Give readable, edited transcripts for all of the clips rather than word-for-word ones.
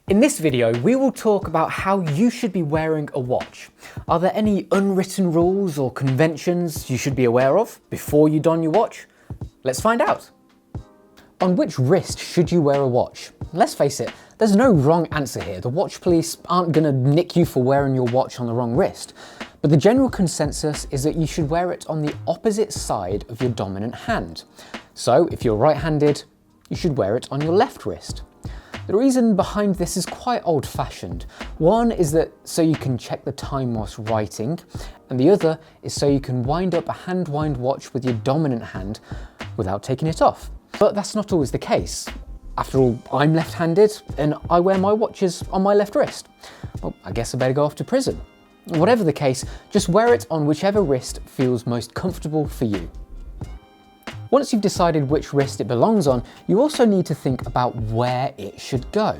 In this video, we will talk about how you should be wearing a watch. Are there any unwritten rules or conventions you should be aware of before you don your watch? Let's find out. On which wrist should you wear a watch? Let's face it, there's no wrong answer here. The watch police aren't gonna nick you for wearing your watch on the wrong wrist. But the general consensus is that you should wear it on the opposite side of your dominant hand. So if you're right-handed, you should wear it on your left wrist. The reason behind this is quite old-fashioned. One is that so you can check the time whilst writing, and the other is so you can wind up a hand-wind watch with your dominant hand without taking it off. But that's not always the case. After all, I'm left-handed and I wear my watches on my left wrist. Well, I guess I better go off to prison. Whatever the case, just wear it on whichever wrist feels most comfortable for you. Once you've decided which wrist it belongs on, you also need to think about where it should go.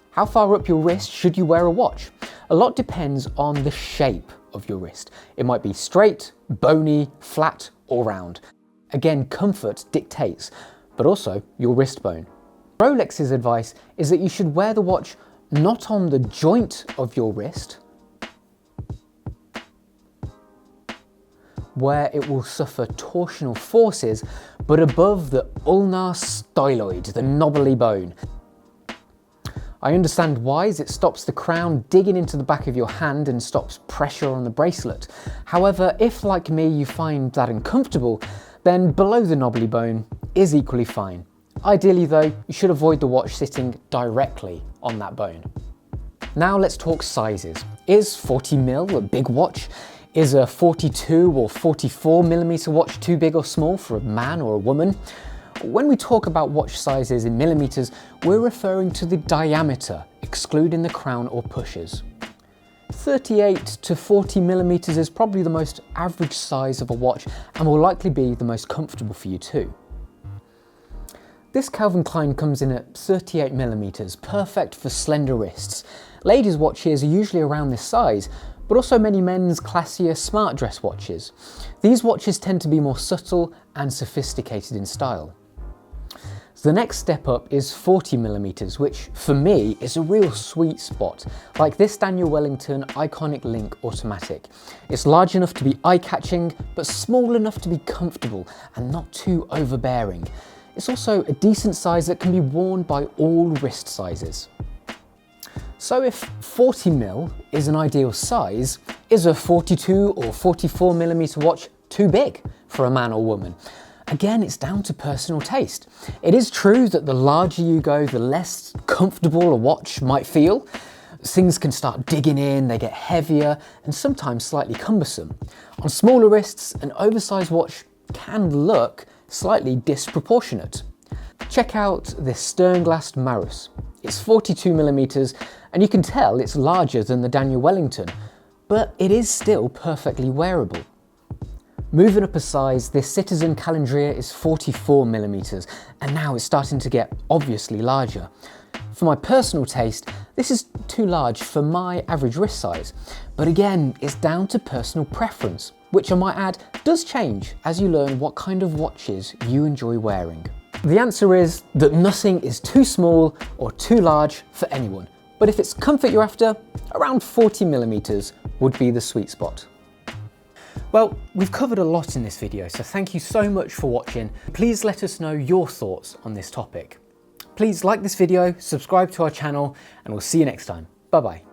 How far up your wrist should you wear a watch? A lot depends on the shape of your wrist. It might be straight, bony, flat, or round. Again, comfort dictates, but also your wrist bone. Rolex's advice is that you should wear the watch not on the joint of your wrist, where it will suffer torsional forces, but above the ulnar styloid, the knobbly bone. I understand why, as it stops the crown digging into the back of your hand and stops pressure on the bracelet. However, if like me you find that uncomfortable, then below the knobbly bone is equally fine. Ideally though, you should avoid the watch sitting directly on that bone. Now let's talk sizes. Is 40mm a big watch? Is a 42 or 44mm watch too big or small for a man or a woman? When we talk about watch sizes in millimeters, we're referring to the diameter, excluding the crown or pushers. 38 to 40mm is probably the most average size of a watch and will likely be the most comfortable for you too. This Calvin Klein comes in at 38mm, perfect for slender wrists. Ladies' watches are usually around this size, but also many men's classier smart dress watches. These watches tend to be more subtle and sophisticated in style. So the next step up is 40mm, which for me is a real sweet spot, like this Daniel Wellington Iconic Link Automatic. It's large enough to be eye-catching, but small enough to be comfortable and not too overbearing. It's also a decent size that can be worn by all wrist sizes. So if 40mm is an ideal size, is a 42 or 44mm watch too big for a man or woman? Again, it's down to personal taste. It is true that the larger you go, the less comfortable a watch might feel. Things can start digging in, they get heavier, and sometimes slightly cumbersome. On smaller wrists, an oversized watch can look slightly disproportionate. Check out this Sternglass Marus. It's 42mm, and you can tell it's larger than the Daniel Wellington, but it is still perfectly wearable. Moving up a size, this Citizen Calandria is 44mm, and now it's starting to get obviously larger. For my personal taste, this is too large for my average wrist size, but again, it's down to personal preference, which I might add does change as you learn what kind of watches you enjoy wearing. The answer is that nothing is too small or too large for anyone, but if it's comfort you're after, around 40mm would be the sweet spot. Well, we've covered a lot in this video, so thank you so much for watching. Please let us know your thoughts on this topic. Please like this video, subscribe to our channel, and we'll see you next time. Bye bye.